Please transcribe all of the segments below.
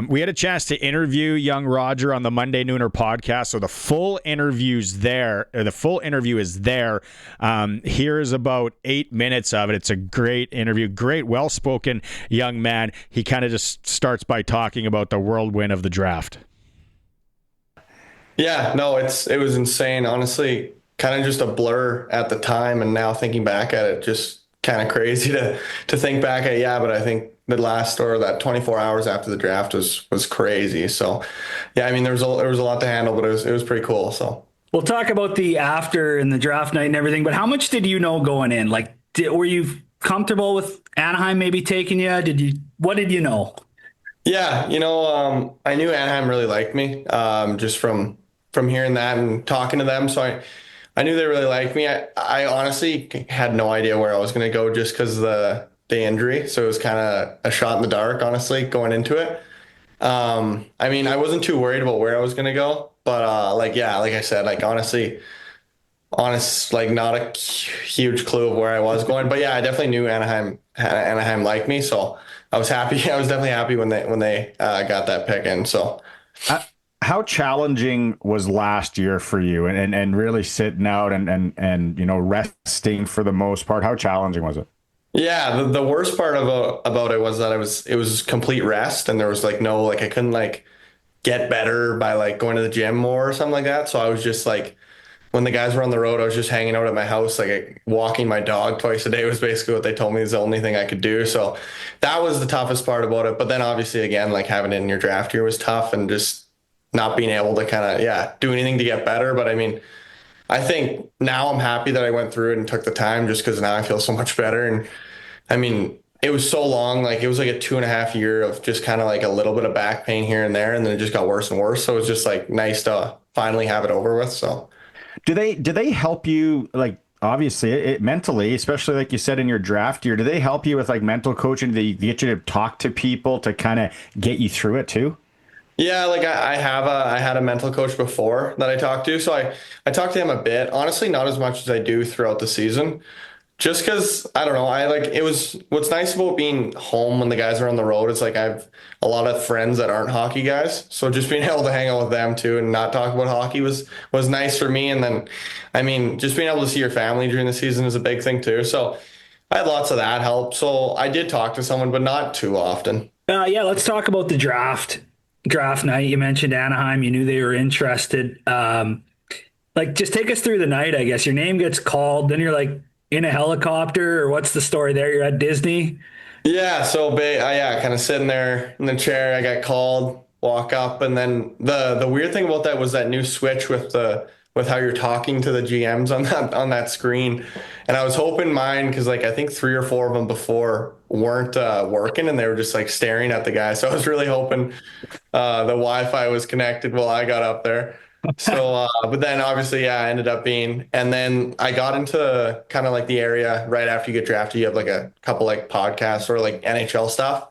We had a chance to interview young Roger on the Monday Nooner podcast, so the full interview's there. The full interview is there. Here's about 8 minutes of it. It's a great interview, great, well-spoken young man. He kind of just starts by talking about the whirlwind of the draft. Yeah, no, it was insane. Honestly, kind of just a blur at the time, and now thinking back at it, just kind of crazy to think back at. Yeah, but I think the last or that 24 hours after the draft was crazy. So, yeah, I mean there was a lot to handle, but it was pretty cool. So We'll talk about the after and the draft night and everything, but how much did you know going in? Like, were you comfortable with Anaheim maybe taking you? What did you know? yeah, I knew Anaheim really liked me, just from hearing that and talking to them. So I knew they really liked me. I honestly had no idea where I was going to go just because of the injury. So it was kind of a shot in the dark, honestly, going into it. I mean, I wasn't too worried about where I was going to go, but yeah, like I said, like like not a huge clue of where I was going, but yeah, I definitely knew Anaheim liked me. So I was happy. I was definitely happy when they got that pick in. So. How challenging was last year for you and really sitting out and resting for the most part? How challenging was it? Yeah, the worst part about it was that it was complete rest, and there was like no, like I couldn't like get better by like going to the gym more or something like that. So I was just like, when the guys were on the road, I was just hanging out at my house, like walking my dog twice a day was basically what they told me is the only thing I could do. So that was the toughest part about it. But then obviously again, like having it in your draft year was tough, and just not being able to kind of, do anything to get better. But I mean, I think now I'm happy that I went through it and took the time, just because now I feel so much better. And I mean, it was so long, like it was like a 2.5 year of just kind of like a little bit of back pain here and there. And then it just got worse and worse. So it was just like nice to finally have it over with. So Do they help you, like, obviously it mentally, especially like you said in your draft year? Do they help you with like mental coaching? Do they get you to talk to people to kind of get you through it too? yeah, like I had a mental coach before that I talked to. So I talked to him a bit, honestly, not as much as I do throughout the season. Just because I don't know, I like it was what's nice about being home when the guys are on the road. It's like I have a lot of friends that aren't hockey guys, so just being able to hang out with them too and not talk about hockey was nice for me. And then, I mean, just being able to see your family during the season is a big thing too. So I had lots of that help. So I did talk to someone, but not too often. Yeah, let's talk about the draft night. You mentioned Anaheim. You knew they were interested. Like, just take us through the night. I guess your name gets called, then you're like in a helicopter, or what's the story there? You're at Disney. Yeah, so yeah, kind of sitting there in the chair. I got called, walk up, and then the weird thing about that was that new switch with how you're talking to the GMs on that screen. And I was hoping mine, because like I think 3 or 4 of them before weren't working, and they were just like staring at the guy. So I was really hoping the Wi-Fi was connected while I got up there. So, but then obviously, yeah, I ended up being, and then I got into kind of like the area right after you get drafted. You have like a couple like podcasts or like NHL stuff,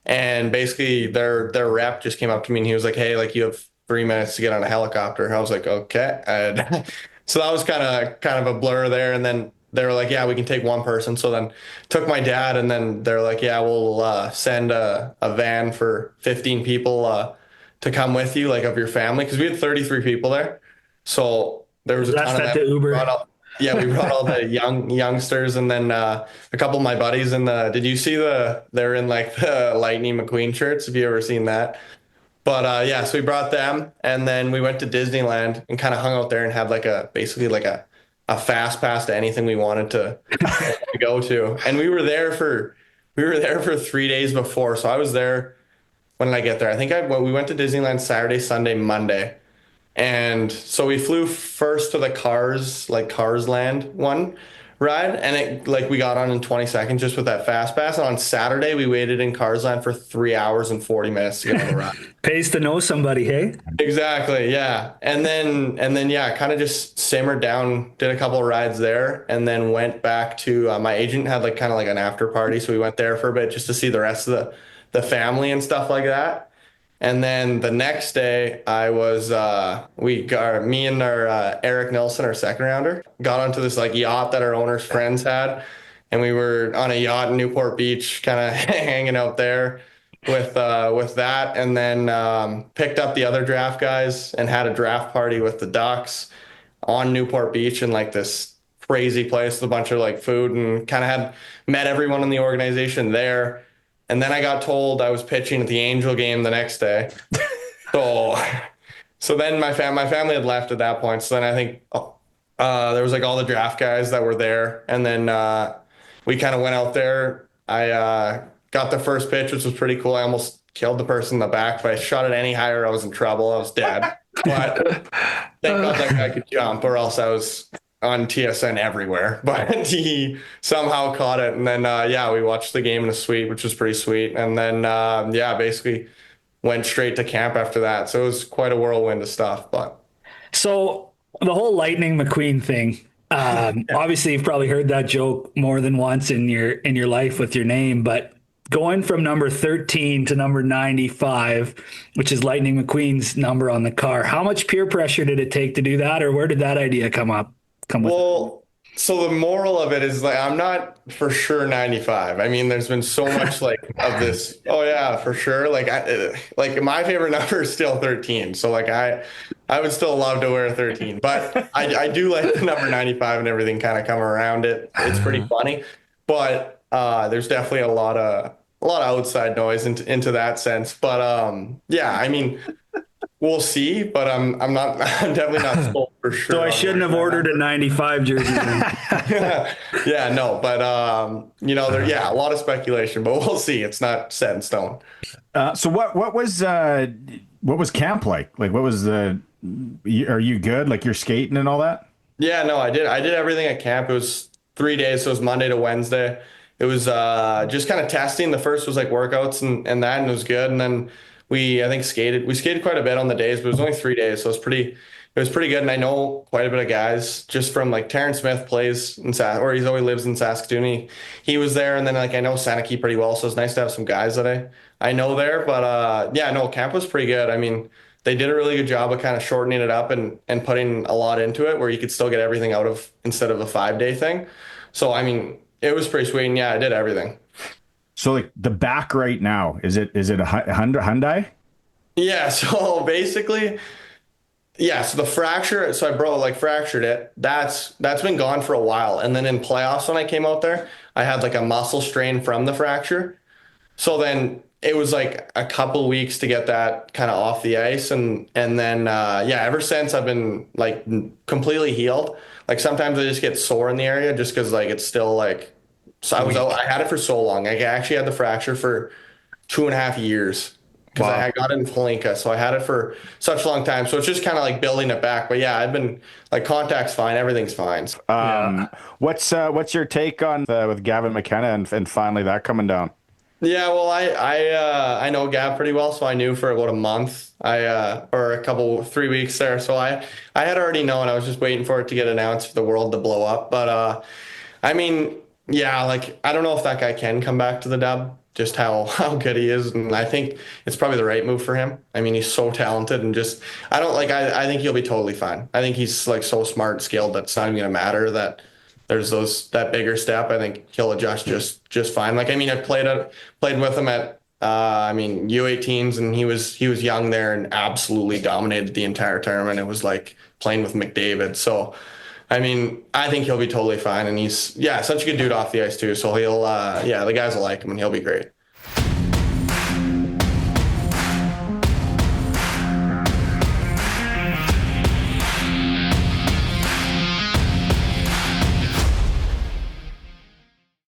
and basically their rep just came up to me and he was like, "Hey, like you have 3 minutes to get on a helicopter." I was like, "Okay." And so that was kind of a blur there. And then they were like, "Yeah, we can take one person." So then took my dad, and then they're like, "Yeah, we'll send a van for 15 people." To come with you, like of your family, because we had 33 people there. So there was a That's ton of that them. the Uber. Yeah, we brought all the youngsters, and then a couple of my buddies. And did you see they're in like the Lightning McQueen shirts? Have you ever seen that? But yeah, so we brought them, and then we went to Disneyland and kind of hung out there and had like basically like a fast pass to anything we wanted to go to. And we were there for 3 days before. So I was there. When did I get there? I think we went to Disneyland Saturday, Sunday, Monday. And so we flew first to the Cars Land one ride. And it like we got on in 20 seconds just with that fast pass. And on Saturday, we waited in Cars Land for 3 hours and 40 minutes to get on the ride. Pays to know somebody, hey? Exactly. Yeah. And then, yeah, kind of just simmered down, did a couple of rides there, and then went back to my agent had like kind of like an after party. So we went there for a bit just to see the rest of the family and stuff like that. And then the next day, I was me and our Eric Nelson, our second rounder, got onto this like yacht that our owner's friends had, and we were on a yacht in Newport Beach, kind of hanging out there. with that, and then picked up the other draft guys and had a draft party with the Ducks on Newport Beach in like this crazy place with a bunch of like food, and kind of had met everyone in the organization there. And then I got told I was pitching at the Angel game the next day. So so then my family had left at that point. So then I think there was like all the draft guys that were there, and then we kind of went out there. I got the first pitch, which was pretty cool. I almost killed the person in the back. If I shot it any higher, I was in trouble. I was dead. But thank God that guy could jump, or else I was on TSN everywhere. But he somehow caught it, and then we watched the game in a suite, which was pretty sweet. And then basically went straight to camp after that. So it was quite a whirlwind of stuff. But So the whole Lightning McQueen thing. Obviously, you've probably heard that joke more than once in your life with your name, but going from number 13 to number 95, which is Lightning McQueen's number on the car, how much peer pressure did it take to do that, or where did that idea come with? well, so the moral of it is like I'm not for sure 95. I mean, there's been so much like of this. Oh yeah, for sure. Like my favorite number is still 13. So like I would still love to wear 13, but I do like the number 95 and everything kind of come around it. It's pretty funny, but there's definitely a lot of outside noise into that sense. But I mean, we'll see, but I'm definitely not sold for sure. So I shouldn't have ordered a 95 jersey. Yeah, no, but a lot of speculation, but we'll see. It's not set in stone. So what was camp like? Like, what was are you good? Like, you're skating and all that? Yeah, no, I did everything at camp. It was 3 days, so it was Monday to Wednesday. It was just kind of testing. The first was like workouts and it was good. And then we skated quite a bit on the days, but it was only 3 days, so it was pretty good. And I know quite a bit of guys just from like Terrence Smith plays in he always lives in Saskatoon. He was there, and then like I know Sanaki pretty well, so it's nice to have some guys that I know there. But camp was pretty good. I mean, they did a really good job of kind of shortening it up and putting a lot into it where you could still get everything out of instead of a 5-day thing. So I mean, it was pretty sweet, and I did everything. So like the back right now, is it a Hyundai? Yeah, so basically, so the fracture, so I fractured it. That's been gone for a while. And then in playoffs when I came out there, I had like a muscle strain from the fracture. So then it was like a couple weeks to get that kind of off the ice. And then ever since I've been like completely healed. Like sometimes I just get sore in the area just because like it's still like, so I had it for so long. I actually had the fracture for 2.5 years because I got it in Palinka. So I had it for such a long time. So it's just kind of like building it back. But yeah, I've been like contact's fine. Everything's fine. What's your take on with Gavin McKenna and finally that coming down? Yeah, well, I know Gav pretty well, so I knew for about a month, or 3 weeks there. So I had already known. I was just waiting for it to get announced for the world to blow up. But I mean, yeah, like I don't know if that guy can come back to the Dub, just how good he is, and I think it's probably the right move for him. I mean, he's so talented, and just I think he'll be totally fine. I think he's like so smart, skilled that it's not even gonna matter that there's that bigger step. I think he'll adjust just fine. Like I mean, I played with him at U18s, and he was young there and absolutely dominated the entire tournament. It was like playing with McDavid. So I mean, I think he'll be totally fine, and he's such a good dude off the ice too. So he'll the guys will like him, and he'll be great.